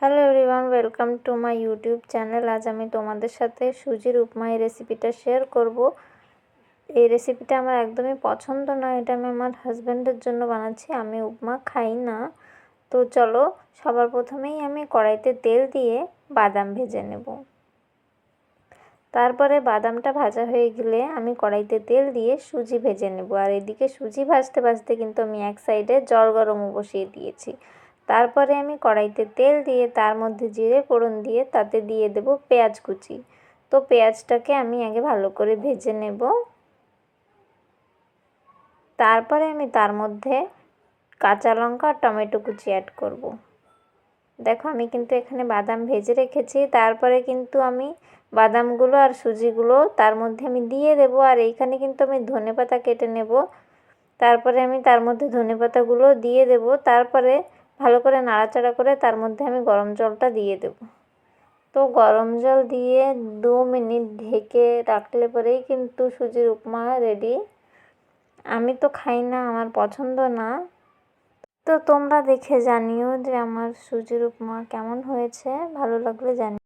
Hello everyone, welcome to my YouTube channel. আজ আমি তোমাদের সাথে সুজির উপমা এই রেসিপিটা শেয়ার করব। এই রেসিপিটা আমার একদমই পছন্দ নয়, এটা আমি আমার হাজব্যান্ডের জন্য বানাচ্ছি। আমি উপমা খাই না। তো চলো, সবার প্রথমেই আমি কড়াইতে তেল দিয়ে বাদাম ভেজে নেব। তারপরে বাদামটা ভাজা হয়ে গেলে আমি কড়াইতে তেল দিয়ে সুজি ভেজে নেব। আর এদিকে সুজি ভাজতে ভাজতে কিন্তু আমি এক সাইডে জল গরম বসিয়ে দিয়েছি। তারপরে আমি কড়াইতে তেল দিয়ে তার মধ্যে জিরে ফোড়ন দিয়ে তাতে দিয়ে দেব পেঁয়াজ কুচি। তো পেঁয়াজটাকে আমি আগে ভালো করে ভেজে নেব। তারপরে আমি তার মধ্যে কাঁচা লঙ্কা আর টমেটো কুচি অ্যাড করব। দেখো, আমি কিন্তু এখানে বাদাম ভেজে রেখেছি। তারপরে কিন্তু আমি বাদামগুলো আর সুজিগুলো তার মধ্যে আমি দিয়ে দেব। আর এইখানে কিন্তু আমি ধনেপাতা কেটে নেব। তারপরে আমি তার মধ্যে ধনেপাতাগুলো দিয়ে দেব। তারপরে ভালো করে নাড়াচাড়া করে তার মধ্যে আমি গরম জলটা দিয়ে দেব। তো গরম জল দিয়ে 2 মিনিট ঢেকে রাখলে পরেই কিন্তু সুজির উপমা রেডি। আমি তো খাই না, আমার পছন্দ না। তো তোমরা দেখে জানিও যে আমার সুজির উপমা কেমন হয়েছে। ভালো লাগলে জানিও।